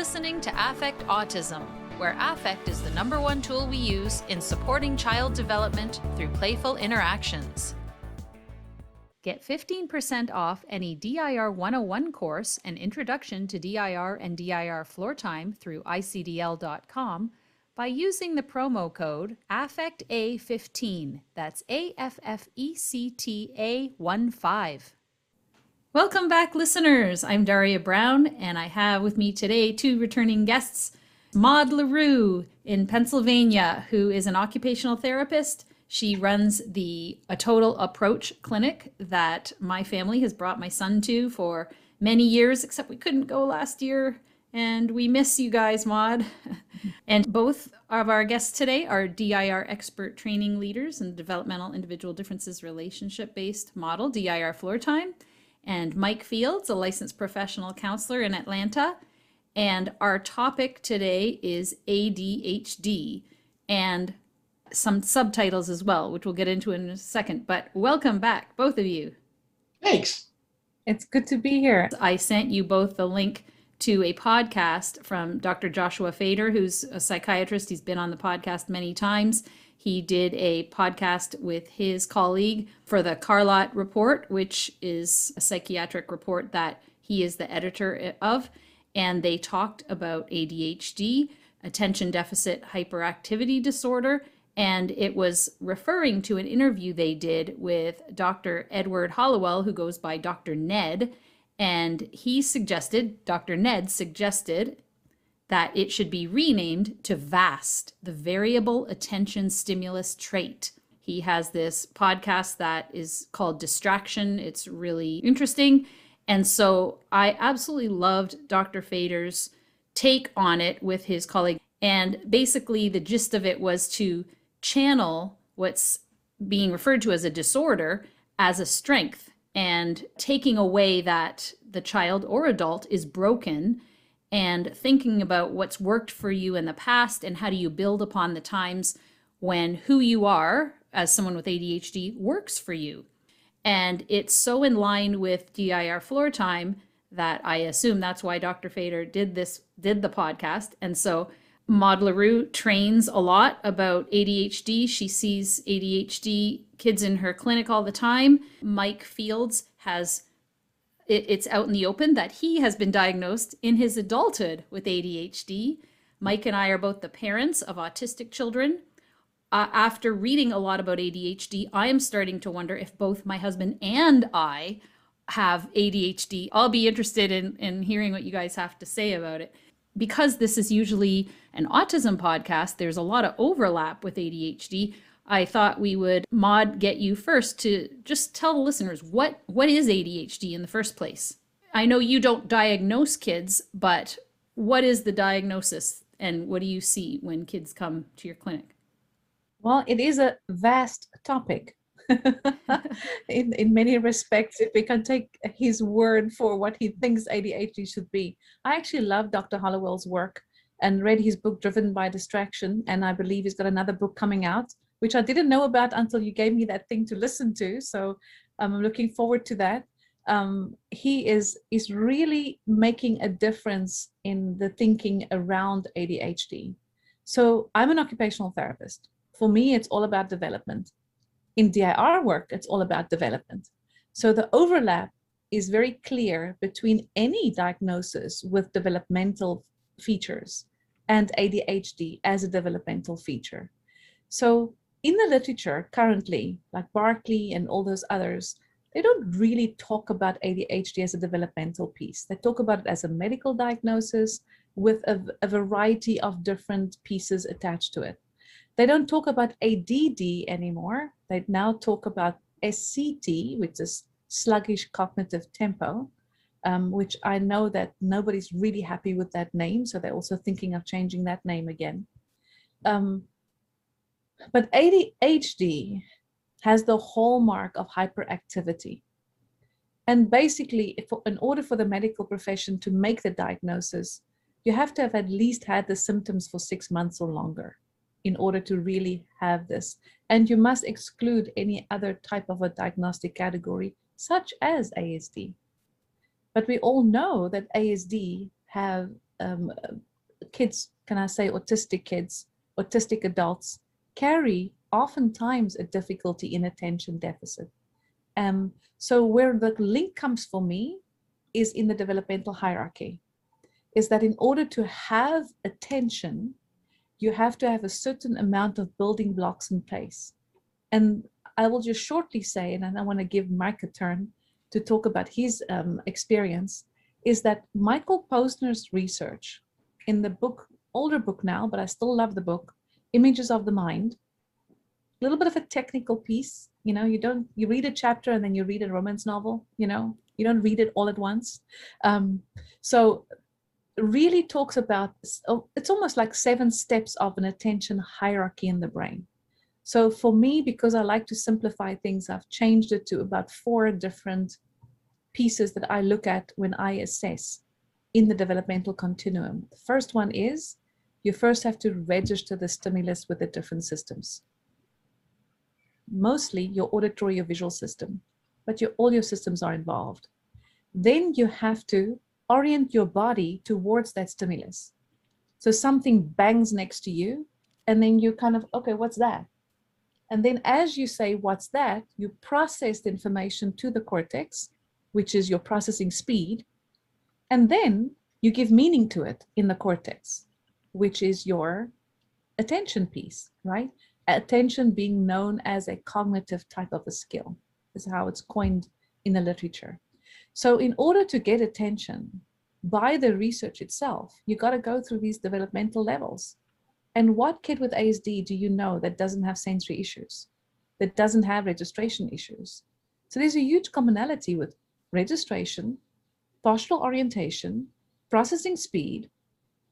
listening to Affect Autism, where affect is the #1 tool we use in supporting child development through playful interactions. Get 15% off any DIR 101 course, An Introduction to DIR and DIR Floor Time through icdl.com by using the promo code AFFECTA15. That's AFFECTA15. Welcome back, listeners. I'm Daria Brown, and I have with me today 2 returning guests, Maud LaRue in Pennsylvania, who is an occupational therapist. She runs the A Total Approach clinic that my family has brought my son to for many years, except we couldn't go last year, and we miss you guys, Maud. And both of our guests today are DIR expert training leaders in developmental individual differences relationship-based model, DIR Floor Time, and Mike Fields, a licensed professional counselor in Atlanta. And our topic today is ADHD and some subtitles as well, which we'll get into in a second. But welcome back, both of you. Thanks. It's good to be here. I sent you both the link to a podcast from Dr. Joshua Fader, who's a psychiatrist. He's been on the podcast many times. He did a podcast with his colleague for the Carlott Report, which is a psychiatric report that he is the editor of. And they talked about ADHD, attention deficit hyperactivity disorder. And it was referring to an interview they did with Dr. Edward Hollowell, who goes by Dr. Ned. And Dr. Ned suggested that it should be renamed to VAST, the Variable Attention Stimulus Trait. He has this podcast that is called Distraction. It's really interesting. And so I absolutely loved Dr. Fader's take on it with his colleague. And basically the gist of it was to channel what's being referred to as a disorder as a strength, and taking away that the child or adult is broken, and thinking about what's worked for you in the past and how do you build upon the times when who you are as someone with ADHD works for you. And it's so in line with DIR Floor Time that I assume that's why Dr. Fader did the podcast. And so Maud LaRue trains a lot about ADHD. She sees ADHD kids in her clinic all the time. Mike Fields it's out in the open that he has been diagnosed in his adulthood with ADHD. Mike and I are both the parents of autistic children. After reading a lot about ADHD, I am starting to wonder if both my husband and I have ADHD. I'll be interested in hearing what you guys have to say about it. Because this is usually an autism podcast, there's a lot of overlap with ADHD. I thought we would, Maud, get you first to just tell the listeners what is ADHD in the first place. I know you don't diagnose kids, but what is the diagnosis and what do you see when kids come to your clinic? Well, it is a vast topic. in many respects, if we can take his word for what he thinks ADHD should be. I actually love Dr. Hollowell's work and read his book, Driven by Distraction, and I believe he's got another book coming out, which I didn't know about until you gave me that thing to listen to. So I'm looking forward to that. He is really making a difference in the thinking around ADHD. So I'm an occupational therapist. For me, it's all about development. In DIR work, it's all about development. So the overlap is very clear between any diagnosis with developmental features and ADHD as a developmental feature. So in the literature currently, like Barkley and all those others, they don't really talk about ADHD as a developmental piece. They talk about it as a medical diagnosis with a variety of different pieces attached to it. They don't talk about ADD anymore. They now talk about SCT, which is sluggish cognitive tempo, which I know that nobody's really happy with that name. So they're also thinking of changing that name again. But ADHD has the hallmark of hyperactivity. And basically, in order for the medical profession to make the diagnosis, you have to have at least had the symptoms for 6 months or longer in order to really have this. And you must exclude any other type of a diagnostic category, such as ASD. But we all know that ASD have kids, can I say autistic kids, autistic adults, carry oftentimes a difficulty in attention deficit. So where the link comes for me is in the developmental hierarchy, is that in order to have attention, you have to have a certain amount of building blocks in place. And I will just shortly say, and I want to give Mike a turn to talk about his experience, is that Michael Posner's research in the book, older book now, but I still love the book, Images of the Mind, a little bit of a technical piece. You know, you read a chapter and then you read a romance novel, you know, you don't read it all at once. So really talks about, it's almost like 7 steps of an attention hierarchy in the brain. So for me, because I like to simplify things, I've changed it to about 4 different pieces that I look at when I assess in the developmental continuum. The first one is you first have to register the stimulus with the different systems. Mostly your auditory or visual system, but all your systems are involved. Then you have to orient your body towards that stimulus. So something bangs next to you, and then you kind of, okay, what's that? And then as you say, what's that? You process the information to the cortex, which is your processing speed. And then you give meaning to it in the cortex, which is your attention piece, right? Attention being known as a cognitive type of a skill, is how it's coined in the literature. So in order to get attention by the research itself, you got to go through these developmental levels. And what kid with ASD do you know that doesn't have sensory issues, that doesn't have registration issues? So there's a huge commonality with registration, partial orientation, processing speed,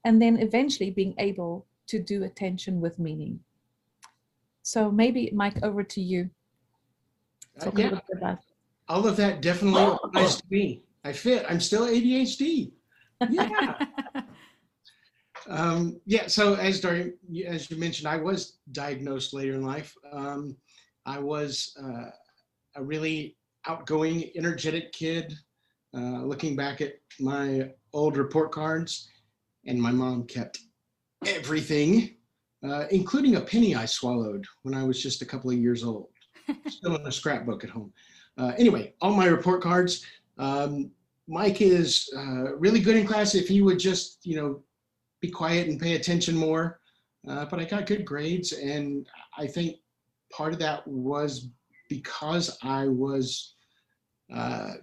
and then eventually being able to do attention with meaning. So maybe, Mike, over to you. Talk a little bit about. All of that definitely applies to me. I fit. I'm still ADHD. Yeah. So as you mentioned, I was diagnosed later in life. I was a really outgoing, energetic kid. Looking back at my old report cards, and my mom kept everything, including a penny I swallowed when I was just a couple of years old, still in a scrapbook at home. Anyway, all my report cards. Mike is really good in class if he would just, be quiet and pay attention more. But I got good grades, and I think part of that was because I was, a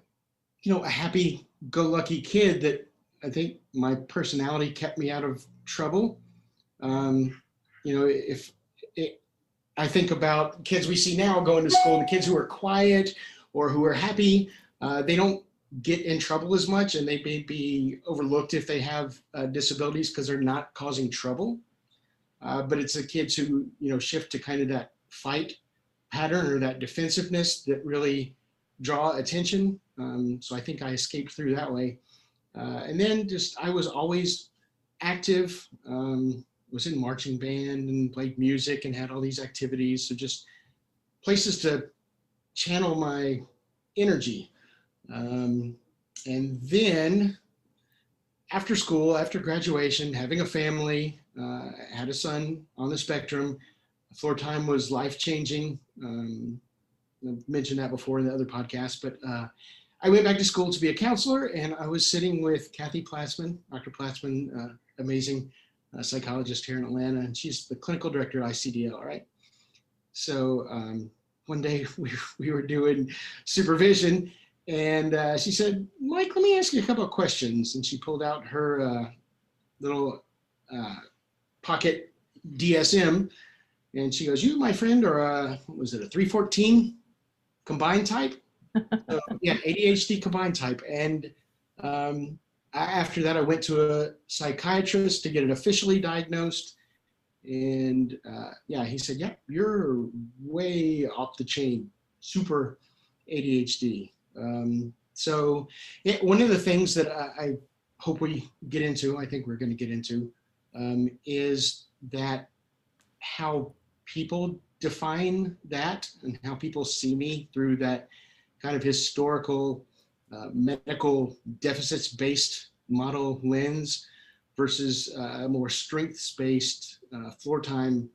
happy-go-lucky kid that I think my personality kept me out of trouble. I think about kids we see now going to school, the kids who are quiet or who are happy, they don't get in trouble as much, and they may be overlooked if they have disabilities because they're not causing trouble. But it's the kids who, shift to kind of that fight pattern or that defensiveness that really draw attention. So I think I escaped through that way. And then I was always active, was in marching band and played music and had all these activities. So just places to channel my energy. And then after school, after graduation, having a family, had a son on the spectrum. Floor time was life-changing. I've mentioned that before in the other podcast, but I went back to school to be a counselor, and I was sitting with Kathy Platzman, Dr. Platzman, amazing psychologist here in Atlanta, and she's the clinical director at ICDL, right? So one day we were doing supervision, and she said, Mike, let me ask you a couple of questions. And she pulled out her little pocket DSM, and she goes, you, my friend, are what was it, a 314 combined type? So, yeah, ADHD combined type. And after that, I went to a psychiatrist to get it officially diagnosed. And he said, yeah, you're way off the chain, super ADHD. So one of the things that I hope we get into, I think we're going to get into, is that how people define that and how people see me through that kind of historical medical deficits-based model lens versus a more strengths-based floor time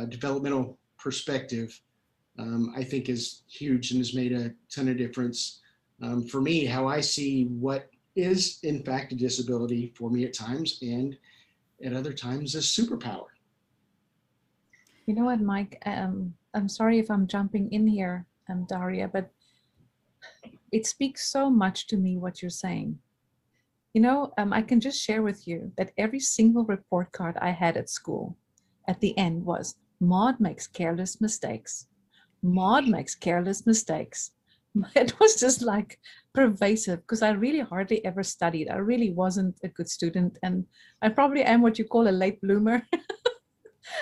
developmental perspective, I think is huge and has made a ton of difference. For me, how I see what is in fact a disability for me at times, and at other times a superpower. You know what, Mike? I'm sorry if I'm jumping in here, Daria, but it speaks so much to me what you're saying. You know, I can just share with you that every single report card I had at school at the end was Maud makes careless mistakes. Maud makes careless mistakes. It was just like pervasive because I really hardly ever studied. I really wasn't a good student, and I probably am what you call a late bloomer.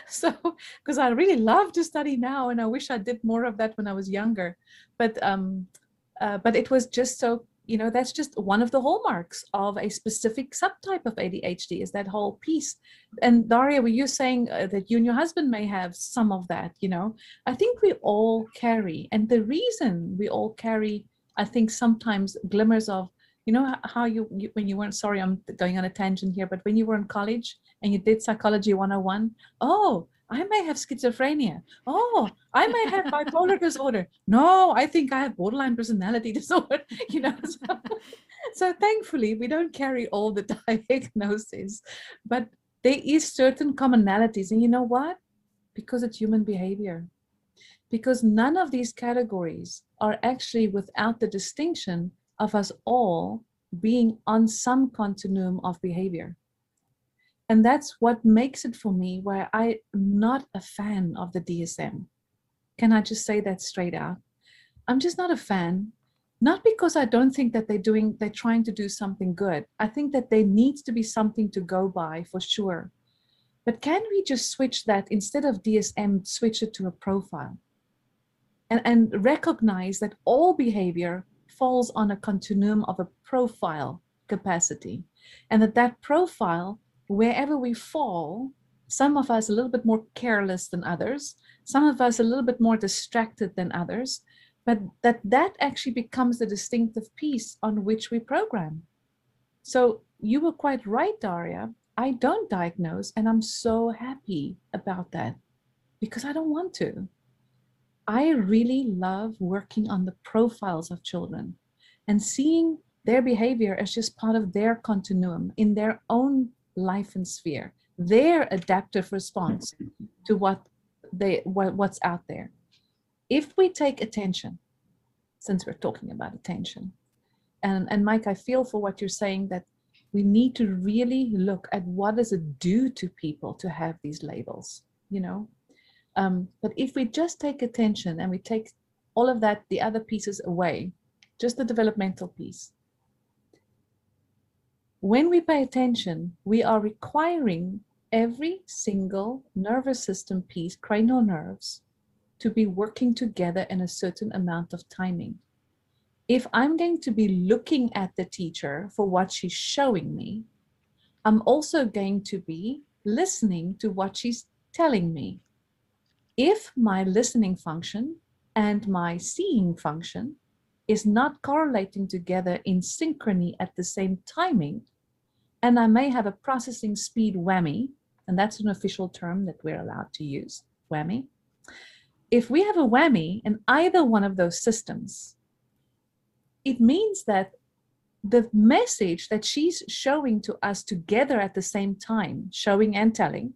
So, because I really love to study now, and I wish I did more of that when I was younger. But it was just so, you know, that's just one of the hallmarks of a specific subtype of ADHD, is that whole piece. And Daria, were you saying that you and your husband may have some of that? You know, I think we all carry, and the reason we all carry, I think sometimes glimmers of, you know, how you when you weren't, sorry, I'm going on a tangent here, but when you were in college and you did Psychology 101, oh, I may have schizophrenia. Oh, I may have bipolar disorder. No, I think I have borderline personality disorder. You know, so thankfully we don't carry all the diagnoses, but there is certain commonalities. And you know what? Because it's human behavior. Because none of these categories are actually without the distinction of us all being on some continuum of behavior. And that's what makes it for me where I'm not a fan of the DSM. Can I just say that straight out? I'm just not a fan, not because I don't think that they're trying to do something good. I think that there needs to be something to go by for sure. But can we just switch that, instead of DSM, switch it to a profile? And recognize that all behavior falls on a continuum of a profile capacity. And that profile, wherever we fall, some of us a little bit more careless than others, some of us a little bit more distracted than others, but that actually becomes the distinctive piece on which we program. So you were quite right, Daria. I don't diagnose, and I'm so happy about that because I don't want to. I really love working on the profiles of children and seeing their behavior as just part of their continuum in their own life and sphere, their adaptive response to what's out there. If we take attention, since we're talking about attention, and Mike, I feel for what you're saying, that we need to really look at what does it do to people to have these labels, you know. But if we just take attention and we take all of that, the other pieces away, just the developmental piece, when we pay attention, we are requiring every single nervous system piece, cranial nerves, to be working together in a certain amount of timing. If I'm going to be looking at the teacher for what she's showing me, I'm also going to be listening to what she's telling me. If my listening function and my seeing function is not correlating together in synchrony at the same timing, and I may have a processing speed whammy, and that's an official term that we're allowed to use, whammy. If we have a whammy in either one of those systems, it means that the message that she's showing to us together at the same time, showing and telling,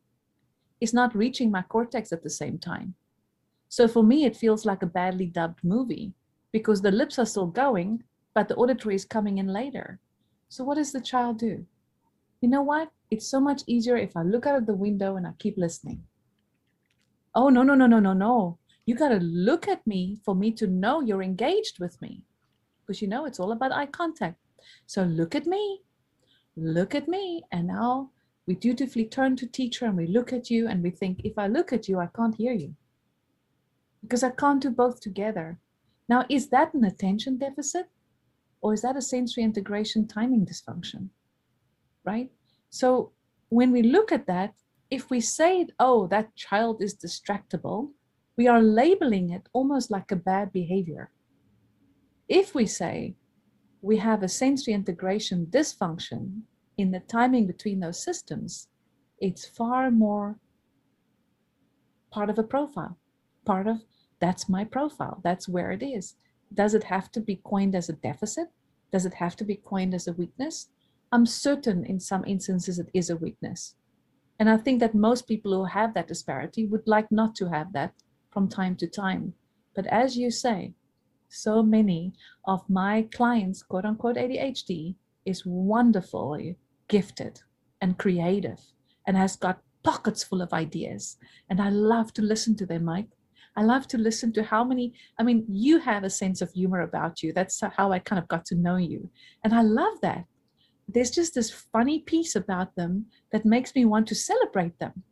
is not reaching my cortex at the same time. So for me, it feels like a badly dubbed movie because the lips are still going, but the auditory is coming in later. So what does the child do? You know what? It's so much easier if I look out of the window and I keep listening. Oh, no, no, no, no, no, no. You got to look at me for me to know you're engaged with me. Because you know, it's all about eye contact. So look at me, and now we dutifully turn to teacher and we look at you and we think, if I look at you, I can't hear you. Because I can't do both together. Now, is that an attention deficit? Or is that a sensory integration timing dysfunction? Right? So when we look at that, if we say, oh, that child is distractible, we are labeling it almost like a bad behavior. If we say we have a sensory integration dysfunction, in the timing between those systems, it's far more part of a profile, part of that's my profile, that's where it is. Does it have to be coined as a deficit? Does it have to be coined as a weakness? I'm certain in some instances it is a weakness. And I think that most people who have that disparity would like not to have that from time to time. But as you say, so many of my clients, quote unquote ADHD, is wonderfully gifted and creative and has got pockets full of ideas. And I love to listen to them, Mike. I love to listen to how many, I mean, you have a sense of humor about you. That's how I kind of got to know you. And I love that. There's just this funny piece about them that makes me want to celebrate them.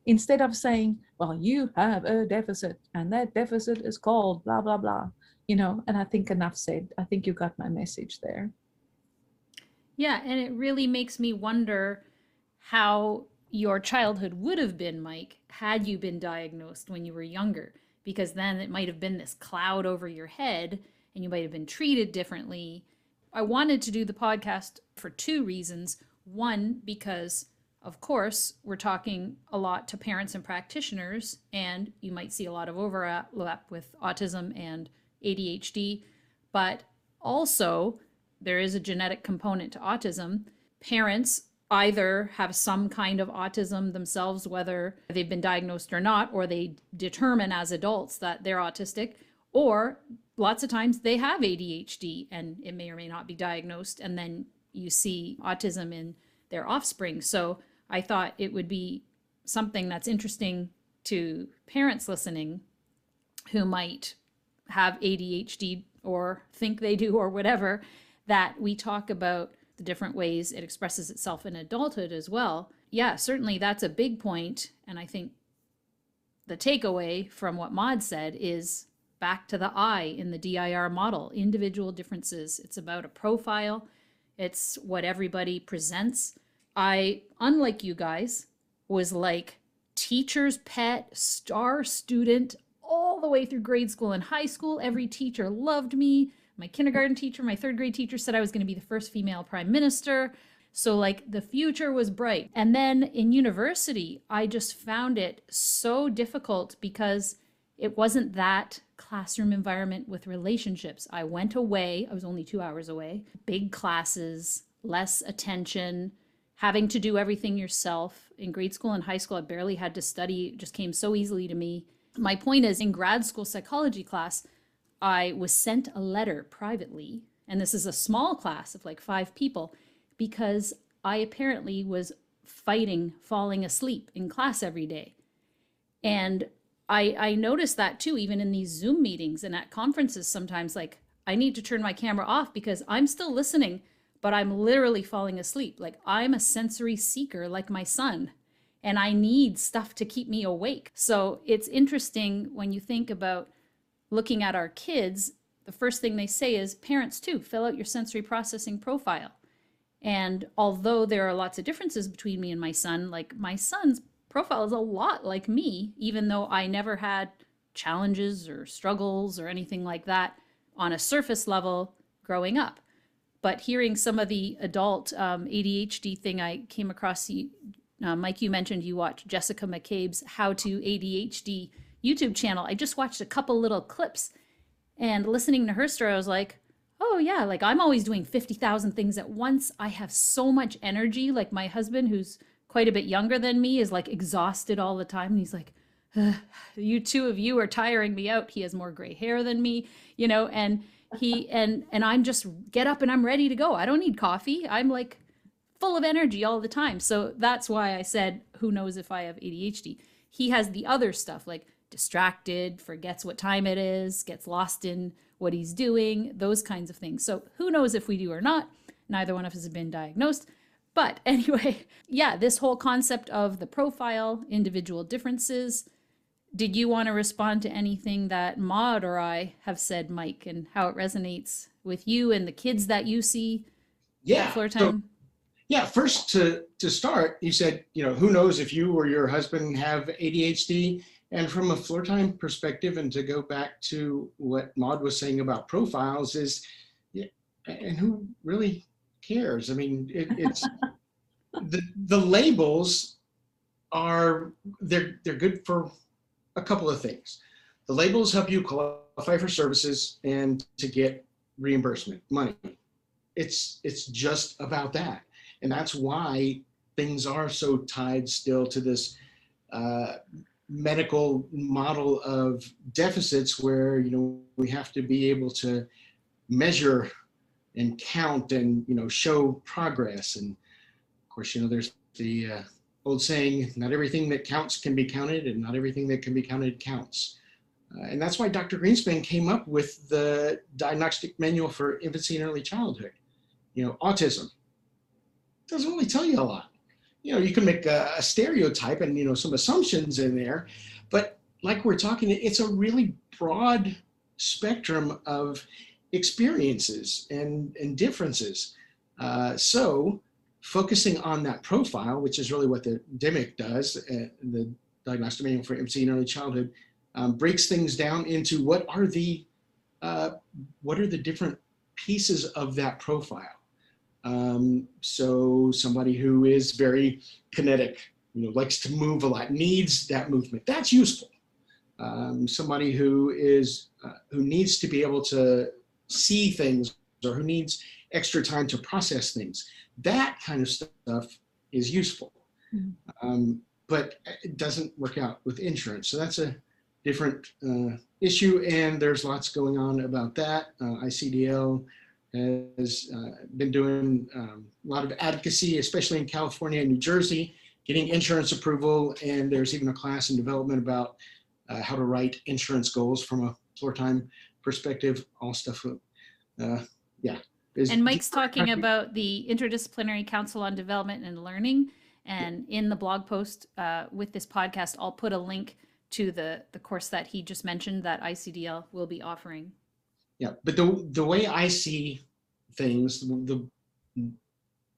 Instead of saying, well, you have a deficit and that deficit is called blah, blah, blah. You know, and I think enough said. I think you got my message there. Yeah, and it really makes me wonder how your childhood would have been, Mike, had you been diagnosed when you were younger, because then it might have been this cloud over your head and you might have been treated differently. I wanted to do the podcast for two reasons. One, because of course, we're talking a lot to parents and practitioners, and you might see a lot of overlap with autism and ADHD, but also there is a genetic component to autism. Parents either have some kind of autism themselves, whether they've been diagnosed or not, or they determine as adults that they're autistic, or lots of times they have ADHD and it may or may not be diagnosed, and then you see autism in their offspring. So I thought it would be something that's interesting to parents listening who might have ADHD or think they do or whatever, that we talk about the different ways it expresses itself in adulthood as well. Yeah, certainly that's a big point. And I think the takeaway from what Maud said is back to the I in the DIR model, individual differences. It's about a profile. It's what everybody presents. I, unlike you guys, was like teacher's pet, star student all the way through grade school and high school. Every teacher loved me. My kindergarten teacher, my third grade teacher said I was going to be the first female prime minister. So like the future was bright. And then in university, I just found it so difficult because it wasn't that classroom environment with relationships. I went away. I was only 2 hours away. Big classes, less attention, having to do everything yourself. In grade school and high school, I barely had to study. It just came so easily to me. My point is, in grad school psychology class, I was sent a letter privately, and this is a small class of like 5 people, because I apparently was fighting falling asleep in class every day. And I noticed that too, even in these Zoom meetings and at conferences sometimes, like I need to turn my camera off because I'm still listening, but I'm literally falling asleep. Like I'm a sensory seeker like my son, and I need stuff to keep me awake. So it's interesting when you think about looking at our kids, the first thing they say is, parents too, fill out your sensory processing profile. And although there are lots of differences between me and my son, like my son's profile is a lot like me, even though I never had challenges or struggles or anything like that on a surface level growing up. But hearing some of the adult ADHD thing I came across, Mike, you mentioned you watched Jessica McCabe's How to ADHD YouTube channel. I just watched a couple little clips, and listening to her story, I was like, oh yeah, like I'm always doing 50,000 things at once. I have so much energy. Like my husband, who's quite a bit younger than me, is like exhausted all the time. And he's like, you two of you are tiring me out. He has more gray hair than me, you know, and I'm just get up and I'm ready to go. I don't need coffee. I'm like full of energy all the time. So that's why I said, who knows if I have ADHD? He has the other stuff, like distracted, forgets what time it is, gets lost in what he's doing, those kinds of things. So who knows if we do or not? Neither one of us has been diagnosed. But anyway, yeah, this whole concept of the profile, individual differences. Did you want to respond to anything that Maud or I have said, Mike, and how it resonates with you and the kids that you see? Yeah. Floor time? Yeah, first to start, you said, you know, who knows if you or your husband have ADHD? And from a floor time perspective, and to go back to what Maud was saying about profiles is, yeah, and who really cares? I mean, it's the labels are they're good for a couple of things. The labels help you qualify for services and to get reimbursement money. It's just about that, and that's why things are so tied still to this medical model of deficits, where we have to be able to measure and count and show progress. And of course, there's the old saying, not everything that counts can be counted, and not everything that can be counted counts. And that's why Dr. Greenspan came up with the Diagnostic Manual for Infancy and Early Childhood. Autism doesn't really tell you a lot. You can make a stereotype and some assumptions in there, but like we're talking, it's a really broad spectrum of experiences and differences. So focusing on that profile, which is really what the DMIC does, the Diagnostic Manual for Infancy and Early Childhood, breaks things down into what are the different pieces of that profile. So somebody who is very kinetic, likes to move a lot, needs that movement, that's useful. Somebody who needs to be able to see things, or who needs extra time to process things, that kind of stuff is useful. But it doesn't work out with insurance. So that's a different issue, and there's lots going on about that. ICDL has been doing a lot of advocacy, especially in California and New Jersey, getting insurance approval, and there's even a class in development about how to write insurance goals from a floor time perspective, all stuff. And Mike's talking about the Interdisciplinary Council on Development and Learning, and in the blog post with this podcast, I'll put a link to the course that he just mentioned that ICDL will be offering. Yeah, but the way I see things, the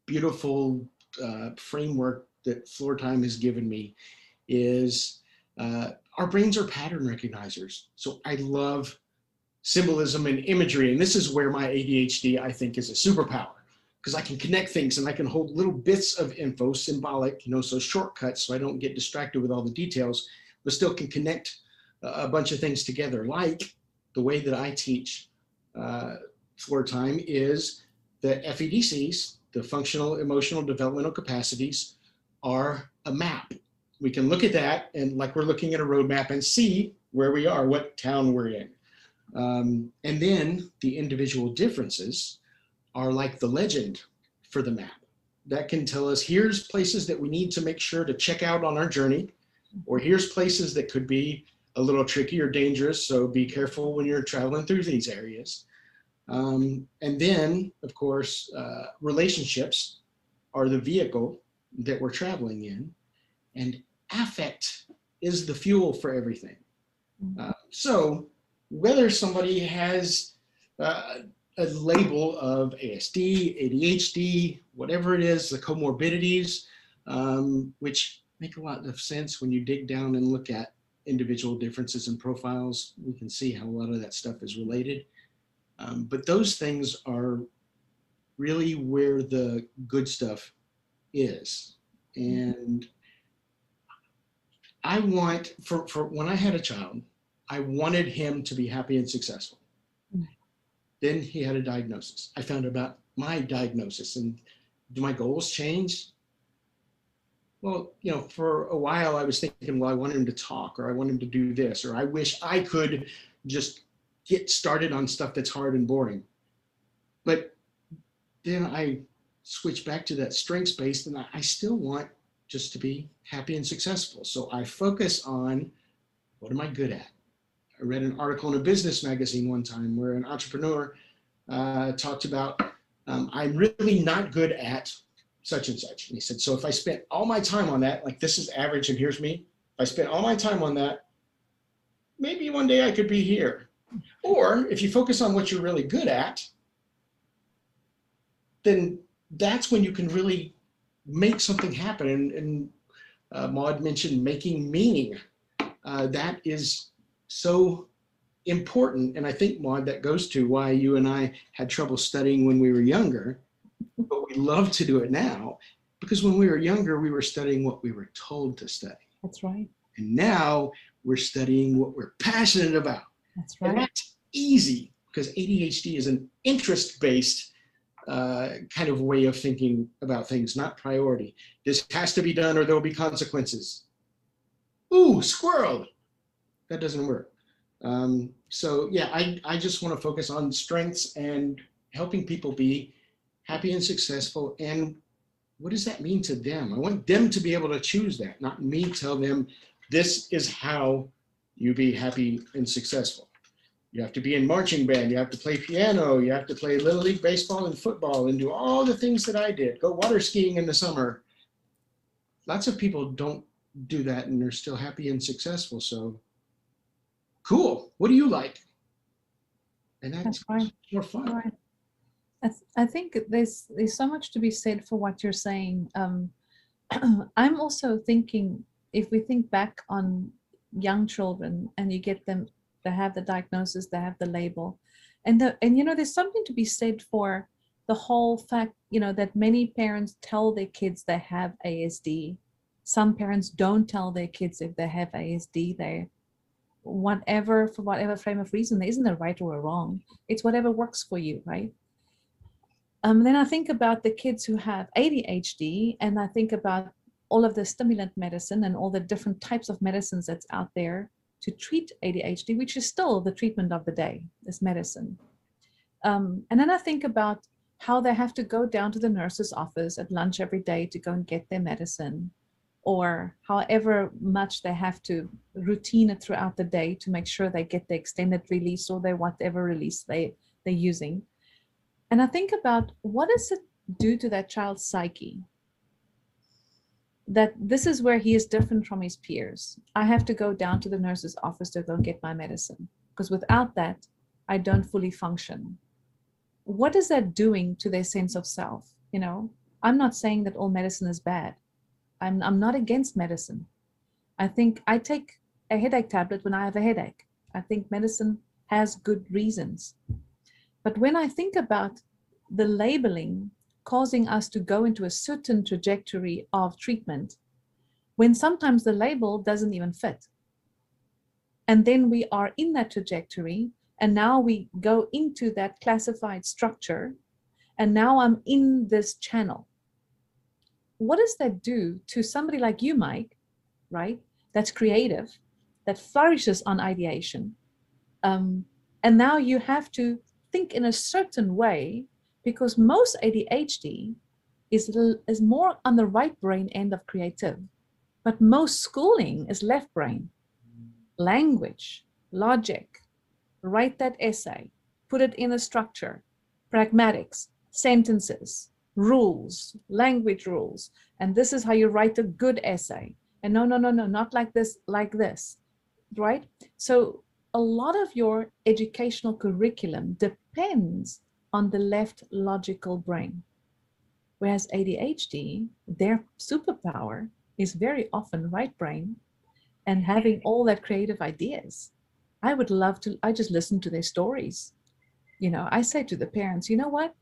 beautiful framework that floor time has given me is our brains are pattern recognizers. So I love symbolism and imagery, and this is where my ADHD, I think, is a superpower, because I can connect things and I can hold little bits of info, symbolic, so shortcuts, so I don't get distracted with all the details, but still can connect a bunch of things together. Like the way that I teach floor time is the FEDCs, the functional emotional developmental capacities, are a map. We can look at that and, like we're looking at a roadmap, and see where we are, what town we're in. And then the individual differences are like the legend for the map. That can tell us, here's places that we need to make sure to check out on our journey, or here's places that could be a little tricky or dangerous, so be careful when you're traveling through these areas. And then, of course, relationships are the vehicle that we're traveling in, and affect is the fuel for everything. So whether somebody has a label of ASD, ADHD, whatever it is, the comorbidities, which make a lot of sense when you dig down and look at individual differences and profiles, we can see how a lot of that stuff is related. But those things are really where the good stuff is. And I want, for when I had a child, I wanted him to be happy and successful. Then he had a diagnosis. I found out about my diagnosis, and do my goals change? Well, for a while I was thinking, well, I want him to talk, or I want him to do this, or I wish I could just get started on stuff that's hard and boring. But then I switched back to that strengths-based, and I still want just to be happy and successful. So I focus on, what am I good at? I read an article in a business magazine one time where an entrepreneur talked about, I'm really not good at such and such. And he said, so if I spent all my time on that, like this is average and here's me, if I spent all my time on that, maybe one day I could be here. Or if you focus on what you're really good at, then that's when you can really make something happen. And Maud mentioned making meaning. That is so important. And I think, Maud, that goes to why you and I had trouble studying when we were younger, but we love to do it now because when we were younger, we were studying what we were told to study. That's right. And now we're studying what we're passionate about. That's And right. that's easy because ADHD is an interest-based kind of way of thinking about things, not priority. This has to be done or there'll be consequences. Ooh, squirrel. That doesn't work. So yeah, I just want to focus on strengths and helping people be happy and successful. And what does that mean to them? I want them to be able to choose that, not me tell them this is how you be happy and successful. You have to be in marching band, you have to play piano, you have to play Little League baseball and football and do all the things that I did. Go water skiing in the summer. Lots of people don't do that and they're still happy and successful. So cool. What do you like? And that's right. more fun. Right. I think there's so much to be said for what you're saying. I'm also thinking, if we think back on young children and you get them, they have the diagnosis, they have the label, and there's something to be said for the whole fact, that many parents tell their kids they have ASD. Some parents don't tell their kids if they have ASD. They for whatever frame of reason, there isn't a right or a wrong. It's whatever works for you, right? Then I think about the kids who have ADHD, and I think about all of the stimulant medicine and all the different types of medicines that's out there to treat ADHD, which is still the treatment of the day, this medicine. And then I think about how they have to go down to the nurse's office at lunch every day to go and get their medicine, or however much they have to routine it throughout the day to make sure they get the extended release or their whatever release they're using. And I think about, what does it do to that child's psyche? That this is where he is different from his peers. I have to go down to the nurse's office to go get my medicine, because without that, I don't fully function. What is that doing to their sense of self? I'm not saying that all medicine is bad. I'm not against medicine. I think I take a headache tablet when I have a headache. I think medicine has good reasons. But when I think about the labeling causing us to go into a certain trajectory of treatment, when sometimes the label doesn't even fit. And then we are in that trajectory, and now we go into that classified structure, and now I'm in this channel. What does that do to somebody like you, Mike, right? That's creative, that flourishes on ideation. And now you have to think in a certain way, because most ADHD is more on the right brain end of creative, but most schooling is left brain. Language, logic, write that essay, put it in a structure, pragmatics, sentences, rules, language rules, and this is how you write a good essay. And no, not like this, right? So a lot of your educational curriculum depends on the left logical brain. Whereas ADHD, their superpower is very often right brain and having all that creative ideas. I just listen to their stories. I say to the parents, you know what?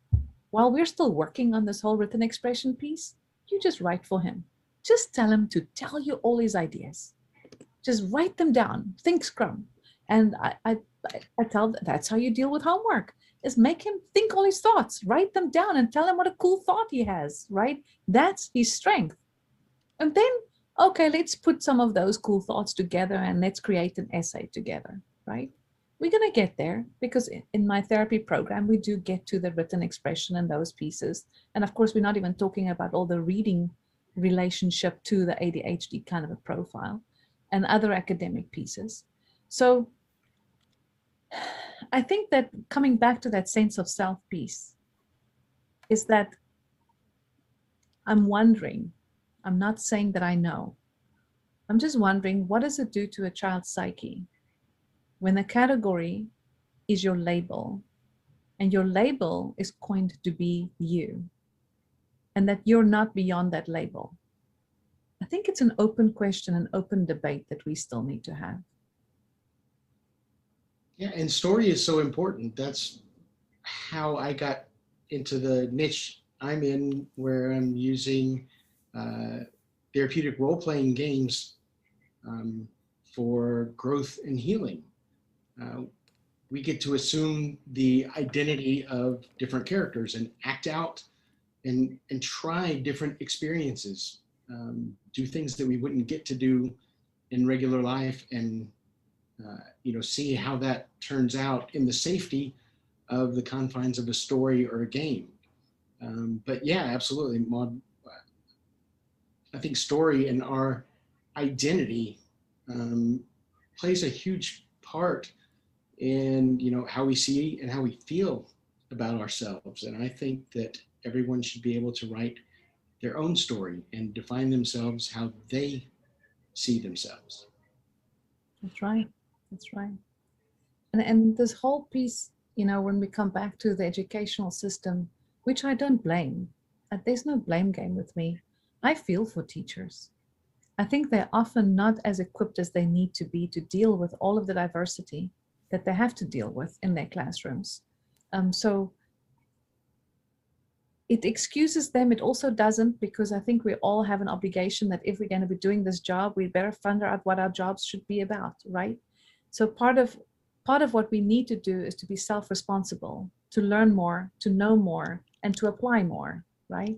While we're still working on this whole written expression piece, you just write for him. Just tell him to tell you all his ideas. Just write them down, think Scrum. And I tell them that's how you deal with homework, is make him think all his thoughts, write them down and tell him what a cool thought he has, right? That's his strength. And then, okay, let's put some of those cool thoughts together and let's create an essay together, right? We're going to get there, because in my therapy program, we do get to the written expression and those pieces. And of course, we're not even talking about all the reading relationship to the ADHD kind of a profile and other academic pieces. So I think that coming back to that sense of self piece is that I'm wondering, I'm not saying that I know, I'm just wondering, what does it do to a child's psyche when the category is your label, and your label is coined to be you, and that you're not beyond that label? I think it's an open question, an open debate that we still need to have. Yeah, and story is so important. That's how I got into the niche I'm in, where I'm using therapeutic role-playing games for growth and healing. We get to assume the identity of different characters and act out and try different experiences, do things that we wouldn't get to do in regular life, and see how that turns out in the safety of the confines of a story or a game. But yeah, absolutely, Maud. I think story and our identity plays a huge part in how we see and how we feel about ourselves. And I think that everyone should be able to write their own story and define themselves how they see themselves. That's right. That's right. And this whole piece, when we come back to the educational system, which I don't blame, there's no blame game with me. I feel for teachers. I think they're often not as equipped as they need to be to deal with all of the diversity that they have to deal with in their classrooms. So it excuses them. It also doesn't, because I think we all have an obligation that if we're going to be doing this job, we better find out what our jobs should be about, right? So part of what we need to do is to be self-responsible, to learn more, to know more, and to apply more, right?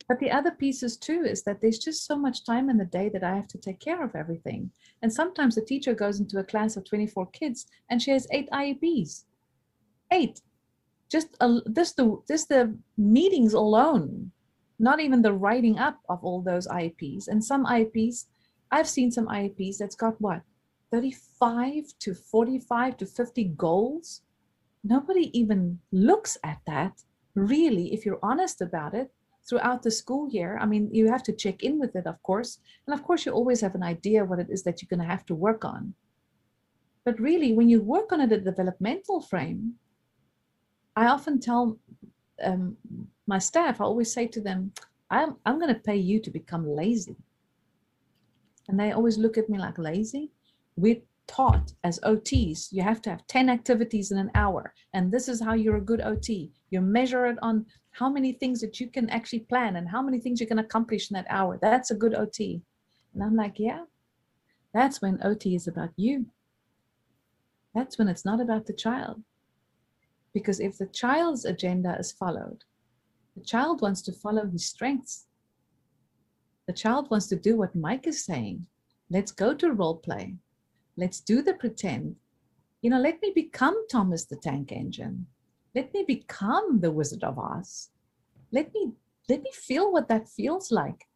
But the other pieces too is that there's just so much time in the day that I have to take care of everything. And sometimes a teacher goes into a class of 24 kids and she has 8 IEPs. 8. Just the meetings alone, not even the writing up of all those IEPs. And some IEPs, I've seen some IEPs that's got what, 35 to 45 to 50 goals. Nobody even looks at that, really, if you're honest about it, throughout the school year. I mean, you have to check in with it, of course. And of course, you always have an idea what it is that you're going to have to work on. But really, when you work on it at a developmental frame, I often tell my staff, I always say to them, I'm going to pay you to become lazy. And they always look at me like, lazy? We're taught as OTs, you have to have 10 activities in an hour. And this is how you're a good OT. You measure it on how many things that you can actually plan and how many things you can accomplish in that hour. That's a good OT. And I'm like, yeah, that's when OT is about you. That's when it's not about the child. Because if the child's agenda is followed, the child wants to follow his strengths. The child wants to do what Mike is saying. Let's go to role play. Let's do the pretend. Let me become Thomas the Tank Engine. Let me become the Wizard of Oz. Let me feel what that feels like.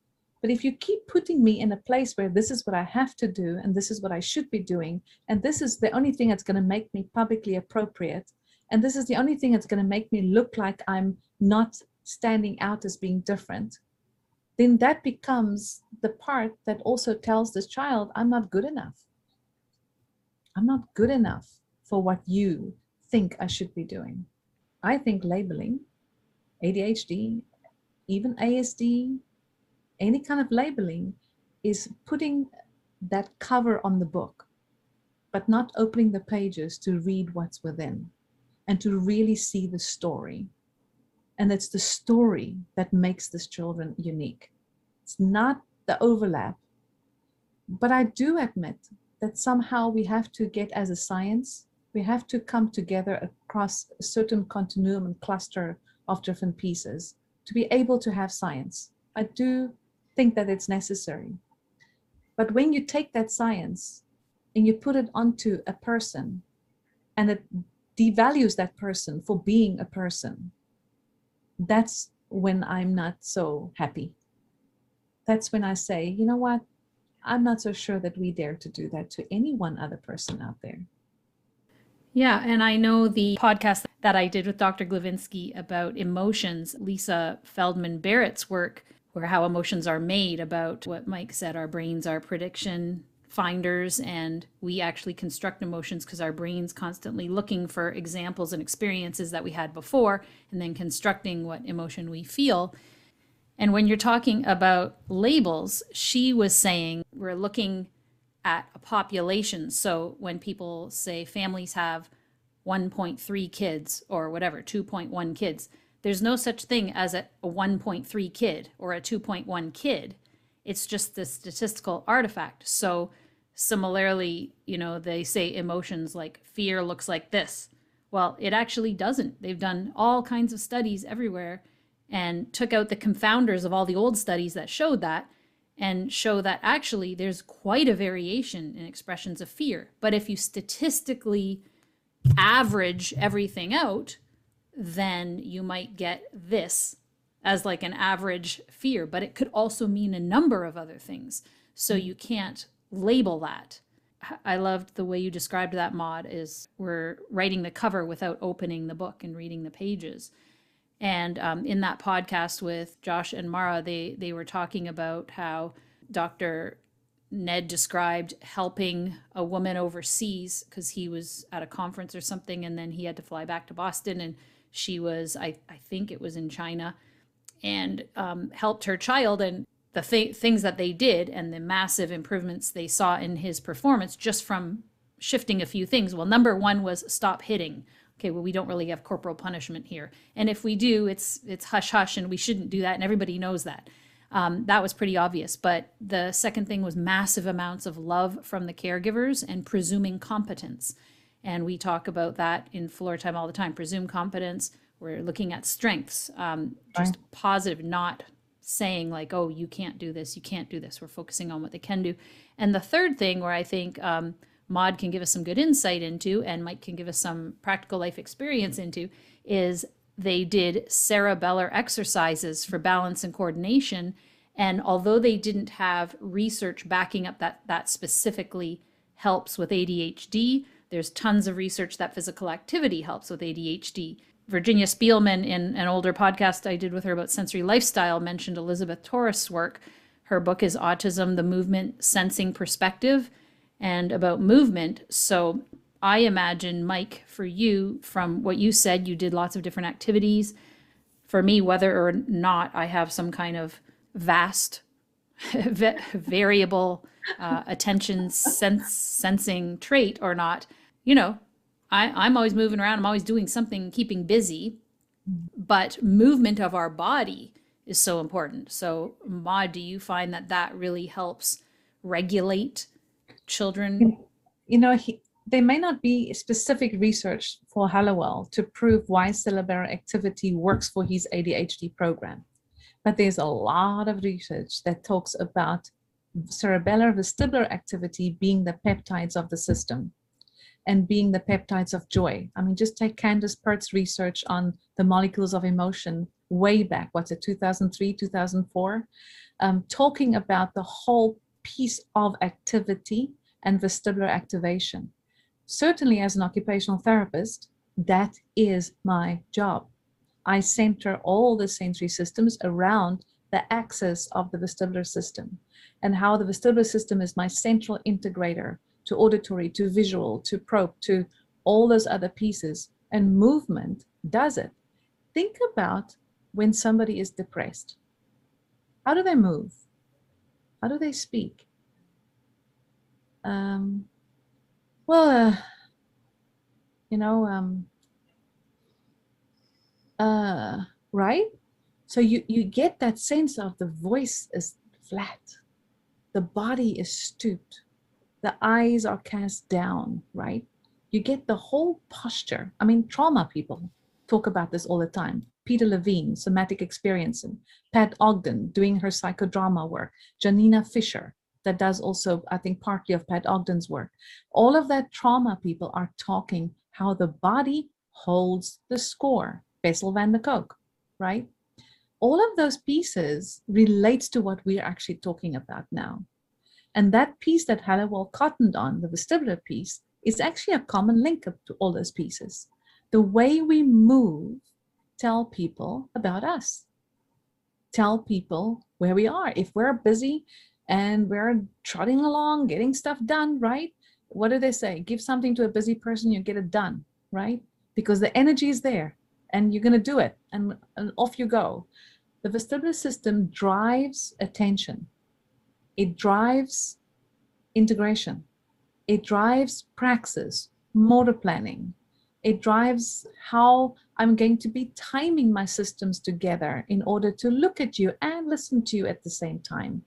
But if you keep putting me in a place where this is what I have to do, and this is what I should be doing, and this is the only thing that's going to make me publicly appropriate, and this is the only thing that's going to make me look like I'm not standing out as being different, then that becomes the part that also tells this child, I'm not good enough. I'm not good enough for what you think I should be doing. I think labeling, ADHD, even ASD, any kind of labeling is putting that cover on the book, but not opening the pages to read what's within and to really see the story. And it's the story that makes this children unique. It's not the overlap. But I do admit that somehow we have to get, as a science, we have to come together across a certain continuum and cluster of different pieces to be able to have science. I do think that it's necessary. But when you take that science and you put it onto a person and it devalues that person for being a person, that's when I'm not so happy. That's when I say, you know what? I'm not so sure that we dare to do that to any one other person out there. Yeah, and I know the podcast that I did with Dr. Glavinsky about emotions, Lisa Feldman Barrett's work, where how emotions are made, about what Mike said, our brains are prediction finders, and we actually construct emotions because our brain's constantly looking for examples and experiences that we had before, and then constructing what emotion we feel. And when you're talking about labels, she was saying we're looking at a population. So when people say families have 1.3 kids or whatever, 2.1 kids, There's no such thing as a 1.3 kid or a 2.1 kid. It's just the statistical artifact. So similarly, they say emotions like fear looks like this. Well, it actually doesn't. They've done all kinds of studies everywhere and took out the confounders of all the old studies that showed that, and show that actually there's quite a variation in expressions of fear. But if you statistically average everything out, then you might get this as like an average fear, but it could also mean a number of other things. So you can't label that. I loved the way you described that, Maud, is we're writing the cover without opening the book and reading the pages. And in that podcast with Josh and Mara, they were talking about how Dr. Ned described helping a woman overseas because he was at a conference or something, and then he had to fly back to Boston, and she was, I think it was in China, and helped her child, and the things that they did and the massive improvements they saw in his performance just from shifting a few things. Well, number one was stop hitting. Okay, well, we don't really have corporal punishment here. And if we do, it's hush hush, and we shouldn't do that, and everybody knows that. That was pretty obvious. But the second thing was massive amounts of love from the caregivers and presuming competence. And we talk about that in Floor Time all the time. Presume competence. We're looking at strengths, just positive, not saying like, oh, you can't do this, you can't do this. We're focusing on what they can do. And the third thing where I think Maud can give us some good insight into, and Mike can give us some practical life experience into, is they did cerebellar exercises for balance and coordination. And although they didn't have research backing up that specifically helps with ADHD, there's tons of research that physical activity helps with ADHD. Virginia Spielman, in an older podcast I did with her about sensory lifestyle, mentioned Elizabeth Torres' work. Her book is Autism, the Movement Sensing Perspective, and about movement. So I imagine, Mike, for you, from what you said, you did lots of different activities. For me, whether or not I have some kind of vast, variable attention sensing trait or not, I'm always moving around. I'm always doing something, keeping busy. But movement of our body is so important. So, Maud, do you find that really helps regulate children? There may not be specific research for Hallowell to prove why cerebellar activity works for his ADHD program. But there's a lot of research that talks about cerebellar vestibular activity being the peptides of the system and being the peptides of joy. I mean, just take Candace Pert's research on the molecules of emotion way back, 2003, 2004, talking about the whole piece of activity and vestibular activation. Certainly as an occupational therapist, that is my job. I center all the sensory systems around the axis of the vestibular system, and how the vestibular system is my central integrator to auditory, to visual, to probe, to all those other pieces, and movement does it. Think about when somebody is depressed. How do they move? How do they speak? Right? So you get that sense of the voice is flat, the body is stooped, the eyes are cast down, right? You get the whole posture. I mean, trauma people talk about this all the time. Peter Levine, somatic experiencing, Pat Ogden doing her psychodrama work, Janina Fisher, that does also, I think, partly of Pat Ogden's work. All of that trauma people are talking how the body holds the score. Bessel van der Kolk, right? All of those pieces relates to what we're actually talking about now. And that piece that Hallowell cottoned on, the vestibular piece, is actually a common link up to all those pieces. The way we move tell people about us, tell people where we are. If we're busy and we're trotting along, getting stuff done, right? What do they say? Give something to a busy person, you get it done, right? Because the energy is there and you're going to do it, and off you go. The vestibular system drives attention. It drives integration. It drives praxis, motor planning, It drives how I'm going to be timing my systems together in order to look at you and listen to you at the same time.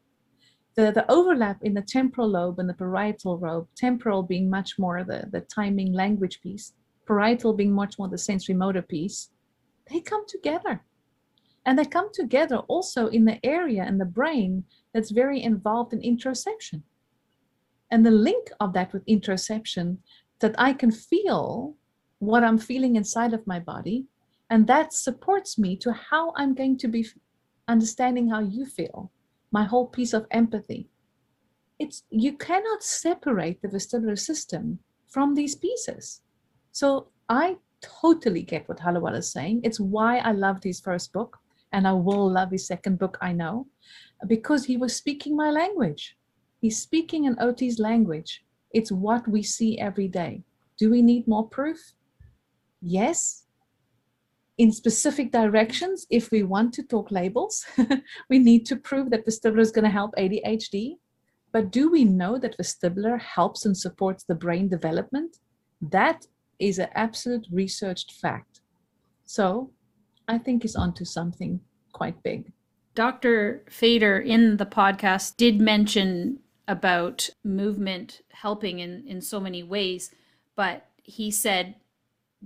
The overlap in the temporal lobe and the parietal lobe, temporal being much more the timing language piece, parietal being much more the sensory motor piece, they come together. And they come together also in the area in the brain that's very involved in interoception. And the link of that with interoception, that I can feel what I'm feeling inside of my body, and that supports me to how I'm going to be understanding how you feel, my whole piece of empathy. You cannot separate the vestibular system from these pieces. So I totally get what Hallowell is saying. It's why I loved his first book, and I will love his second book, I know, because he was speaking my language. He's speaking an OT's language. It's what we see every day. Do we need more proof? Yes. In specific directions, if we want to talk labels, we need to prove that vestibular is going to help ADHD. But do we know that vestibular helps and supports the brain development? That is an absolute researched fact. So I think he's onto something quite big. Dr. Fader in the podcast did mention about movement helping in so many ways, but he said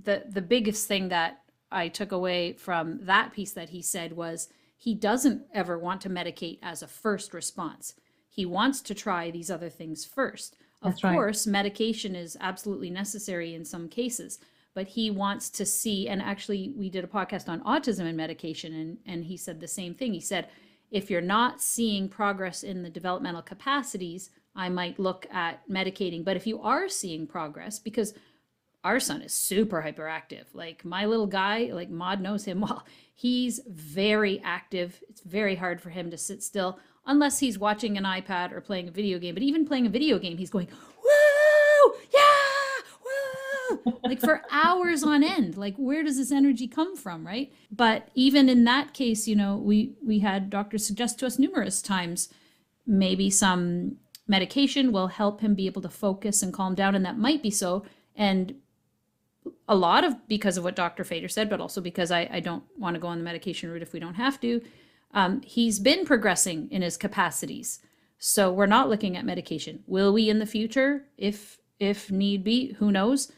the biggest thing that I took away from that piece that he said was he doesn't ever want to medicate as a first response. He wants to try these other things first. Of course, medication is absolutely necessary in some cases, but he wants to see, and actually we did a podcast on autism and medication, and he said the same thing. He said, if you're not seeing progress in the developmental capacities, I might look at medicating. But if you are seeing progress, because our son is super hyperactive, like my little guy, like Maud knows him well, he's very active. It's very hard for him to sit still unless he's watching an iPad or playing a video game. But even playing a video game, he's going, woo, yeah, woo, like for hours on end. Like, where does this energy come from, right? But even in that case, you know, we had doctors suggest to us numerous times, maybe some medication will help him be able to focus and calm down, and that might be so. And a lot of because of what Dr. Fader said, but also because I don't want to go on the medication route if we don't have to. He's been progressing in his capacities. So we're not looking at medication. Will we in the future, if need be? Who knows?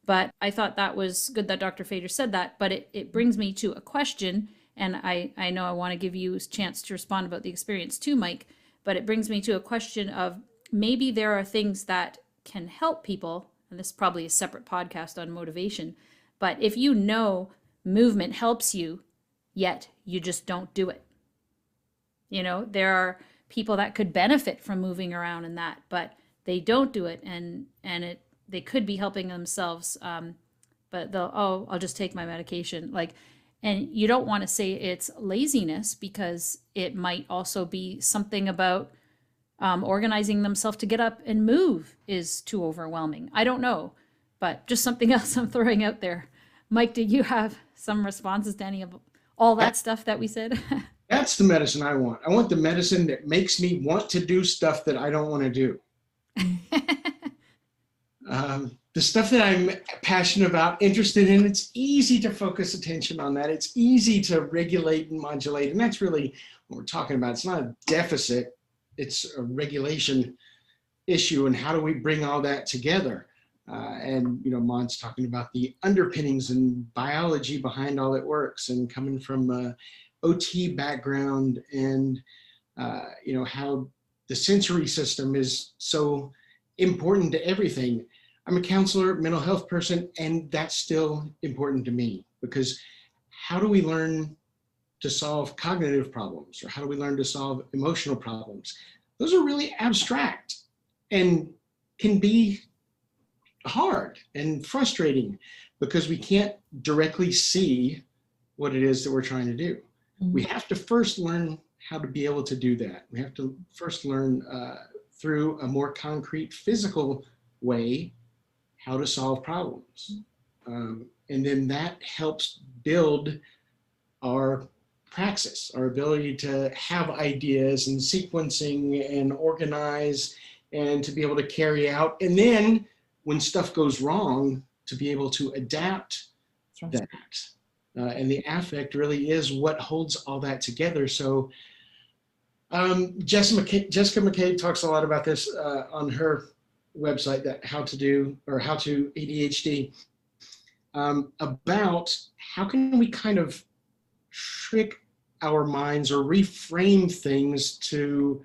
But I thought that was good that Dr. Fader said that. But it brings me to a question, and I know I want to give you a chance to respond about the experience too, Mike. But it brings me to a question of maybe there are things that can help people, and this is probably a separate podcast on motivation, but if you know movement helps you, yet you just don't do it. You know, there are people that could benefit from moving around in that, but they don't do it, and they could be helping themselves, but I'll just take my medication. Like, and you don't want to say it's laziness, because it might also be something about organizing themselves to get up and move is too overwhelming. I don't know, but just something else I'm throwing out there. Mike, did you have some responses to any of all that stuff that we said? That's the medicine I want. I want the medicine that makes me want to do stuff that I don't want to do. The stuff that I'm passionate about, interested in, it's easy to focus attention on that. It's easy to regulate and modulate. And that's really what we're talking about. It's not a deficit. It's a regulation issue. And how do we bring all that together? And, you know, Maud's talking about the underpinnings and biology behind all that works, and coming from a OT background, and, you know, how the sensory system is so important to everything. I'm a counselor, mental health person, and that's still important to me, because how do we learn to solve cognitive problems, or how do we learn to solve emotional problems? Those are really abstract and can be hard and frustrating because we can't directly see what it is that we're trying to do. Mm-hmm. We have to first learn how to be able to do that. We have to first learn through a more concrete physical way how to solve problems. And then that helps build our praxis, our ability to have ideas and sequencing and organize and to be able to carry out. And then when stuff goes wrong, to be able to adapt That's right. that. And the affect really is what holds all that together. So Jessica McCabe talks a lot about this on her website, that How to ADHD, about how can we kind of trick our minds or reframe things to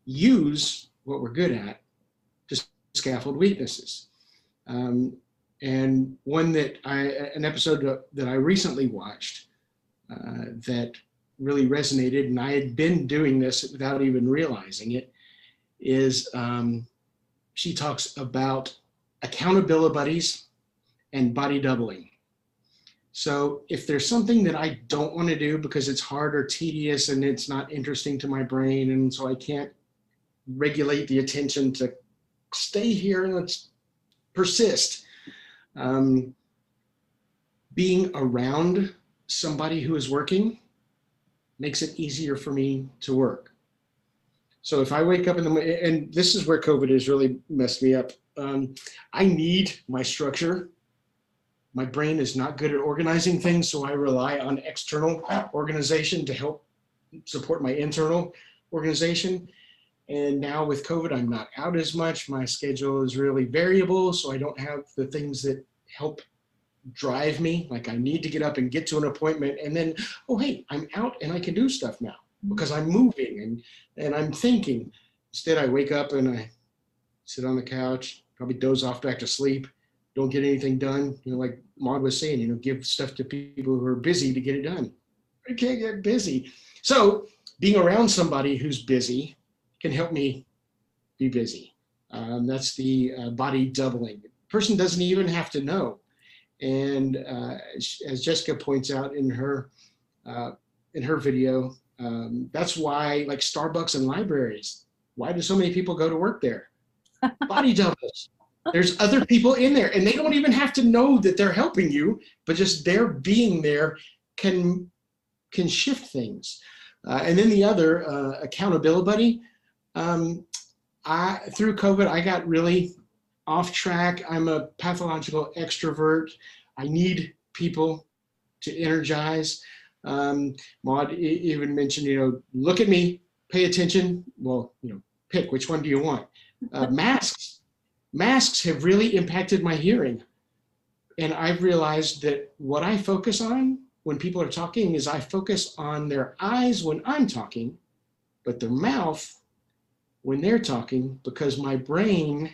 use what we're good at to scaffold weaknesses. And an episode that I recently watched that really resonated, and I had been doing this without even realizing it, is she talks about accountability buddies and body doubling. So if there's something that I don't want to do because it's hard or tedious and it's not interesting to my brain, and so I can't regulate the attention to stay here and let's persist, being around somebody who is working makes it easier for me to work. So if I wake up in the morning, and this is where COVID has really messed me up, I need my structure. My brain is not good at organizing things, so I rely on external organization to help support my internal organization. And now with COVID, I'm not out as much. My schedule is really variable, so I don't have the things that help drive me. Like I need to get up and get to an appointment, and then, oh, hey, I'm out and I can do stuff now because I'm moving and I'm thinking. Instead, I wake up and I sit on the couch, probably doze off back to sleep, don't get anything done. Like Maud was saying, give stuff to people who are busy to get it done. I can't get busy. So being around somebody who's busy can help me be busy. That's the body doubling. The person doesn't even have to know. And as Jessica points out in her video, that's why, like Starbucks and libraries, why do so many people go to work there? Body doubles. There's other people in there, and they don't even have to know that they're helping you, but just their being there can shift things. And then the other, accountability buddy. Through COVID, I got really off track. I'm a pathological extrovert. I need people to energize. Maud even mentioned, look at me, pay attention. Well, pick which one do you want. Masks have really impacted my hearing. And I've realized that what I focus on when people are talking is I focus on their eyes when I'm talking, but their mouth when they're talking, because my brain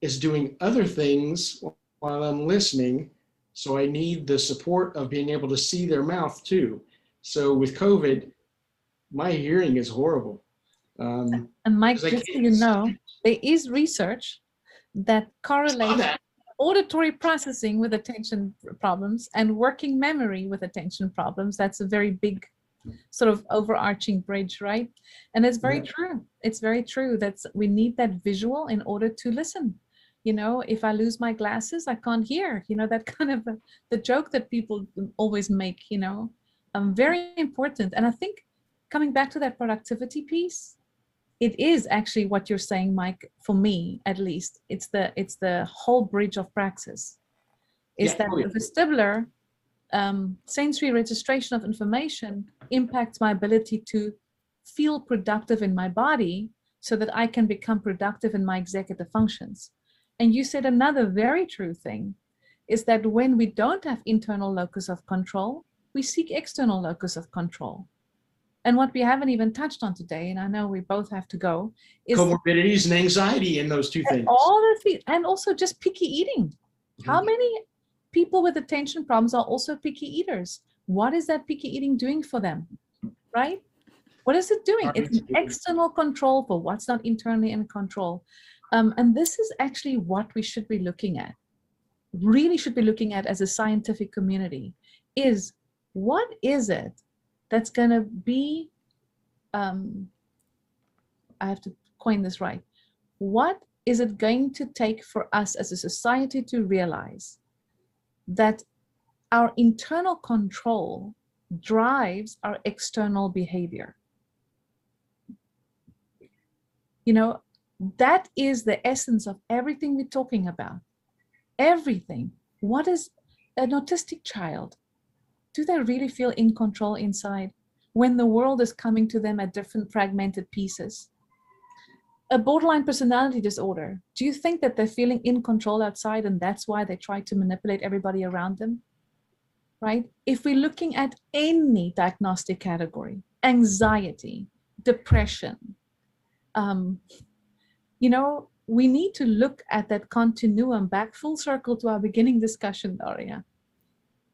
is doing other things while I'm listening. So I need the support of being able to see their mouth too. So with COVID, my hearing is horrible. And Mike, just so there is research that correlates auditory processing with attention problems and working memory with attention problems. That's a very big sort of overarching bridge, right? And it's very true. It's very true that we need that visual in order to listen. If I lose my glasses, I can't hear, that kind of the joke that people always make, very important. And I think coming back to that productivity piece, it is actually what you're saying, Mike, for me, at least. It's the whole bridge of praxis. Is that the vestibular sensory registration of information impacts my ability to feel productive in my body so that I can become productive in my executive functions. And you said another very true thing is that when we don't have internal locus of control, we seek external locus of control. And what we haven't even touched on today, and I know we both have to go, is comorbidities and anxiety in those two things. And also just picky eating. How many people with attention problems are also picky eaters? What is that picky eating doing for them, right? What is it doing? It's an external control for what's not internally in control. And this is actually what we should be looking at, really should be looking at as a scientific community, is what is it that's going to be, I have to coin this right, what is it going to take for us as a society to realize that our internal control drives our external behavior? That is the essence of everything we're talking about. Everything. What is an autistic child? Do they really feel in control inside when the world is coming to them at different fragmented pieces? A borderline personality disorder, do you think that they're feeling in control outside and that's why they try to manipulate everybody around them? Right? If we're looking at any diagnostic category, anxiety, depression, we need to look at that continuum back full circle to our beginning discussion, Daria.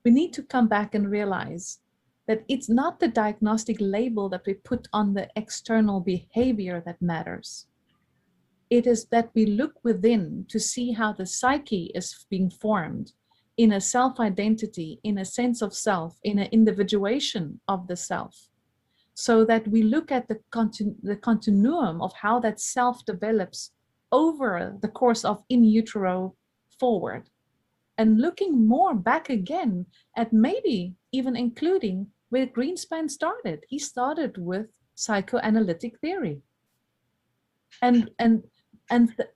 We need to come back and realize that it's not the diagnostic label that we put on the external behavior that matters. It is that we look within to see how the psyche is being formed in a self-identity, in a sense of self, in an individuation of the self, so that we look at the continuum of how that self develops over the course of in utero forward, and looking more back again at maybe even including where Greenspan started. He started with psychoanalytic theory.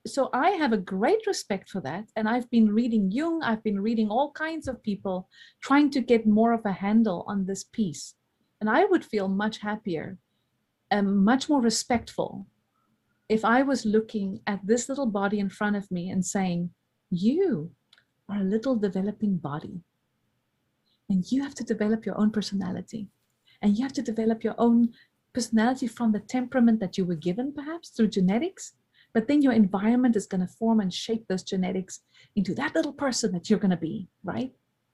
So I have a great respect for that. And I've been reading Jung, I've been reading all kinds of people trying to get more of a handle on this piece. And I would feel much happier and much more respectful if I was looking at this little body in front of me and saying, you are a little developing body. And you have to develop your own personality. And you have to develop your own personality from the temperament that you were given, perhaps through genetics. But then your environment is going to form and shape those genetics into that little person that you're going to be, right?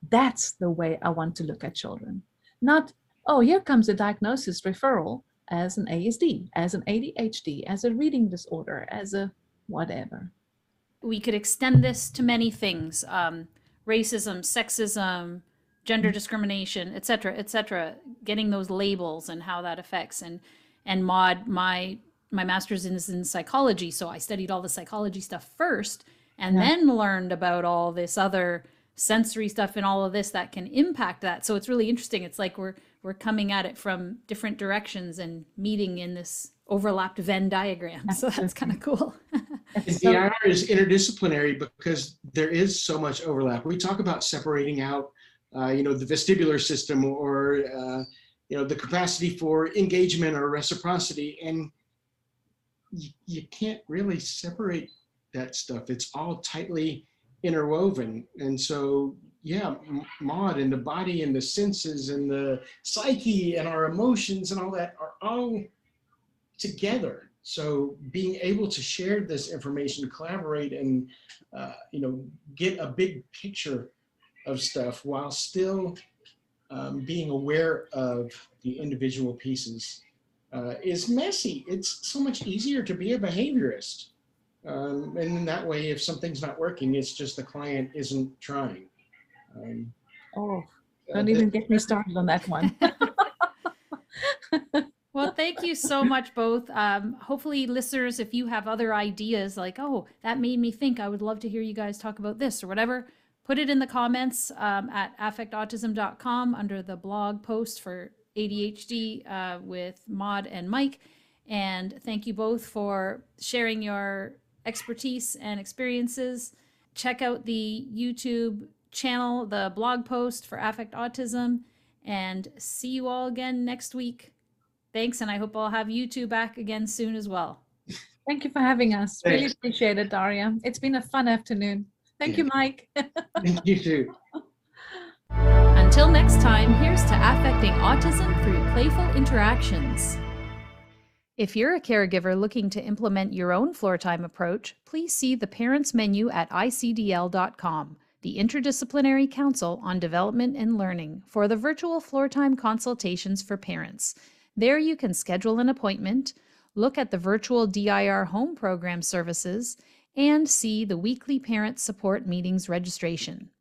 That's the way I want to look at children. Not, oh, here comes a diagnosis referral as an ASD, as an ADHD, as a reading disorder, as a whatever. We could extend this to many things, racism, sexism, gender discrimination, et cetera, getting those labels and how that affects. And Maud, my master's is in psychology, so I studied all the psychology stuff first and then learned about all this other sensory stuff and all of this that can impact that. So it's really interesting. It's like we're coming at it from different directions and meeting in this overlapped Venn diagram. So that's kind of cool. DIR is interdisciplinary because there is so much overlap. We talk about separating out, the vestibular system or, the capacity for engagement or reciprocity. And you can't really separate that stuff. It's all tightly interwoven. And so, Maud and the body and the senses and the psyche and our emotions and all that are all together. So being able to share this information, collaborate and, get a big picture of stuff while still being aware of the individual pieces is messy. It's so much easier to be a behaviorist. And in that way, if something's not working, it's just the client isn't trying. Don't even get me started on that one. Well, thank you so much, both. Hopefully, listeners, if you have other ideas like, oh, that made me think, I would love to hear you guys talk about this or whatever, put it in the comments at affectautism.com under the blog post for ADHD with Maud and Mike. And thank you both for sharing your expertise and experiences. Check out the YouTube channel, the blog post for Affect Autism, and see you all again next week. Thanks, and I hope I'll have you two back again soon as well. Thank you for having us. Thanks. Really appreciate it, Daria. It's been a fun afternoon. Thank you, Mike. Thank you too. Until next time, here's to affecting autism through playful interactions. If you're a caregiver looking to implement your own floor time approach, please see the Parents menu at icdl.com, the Interdisciplinary Council on Development and Learning, for the virtual floor time consultations for parents. There you can schedule an appointment, look at the virtual DIR home program services, and see the weekly parent support meetings registration.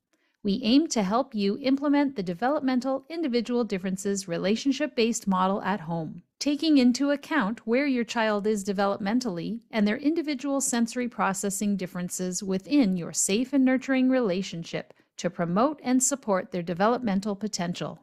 We aim to help you implement the developmental individual differences relationship-based model at home, taking into account where your child is developmentally and their individual sensory processing differences within your safe and nurturing relationship to promote and support their developmental potential.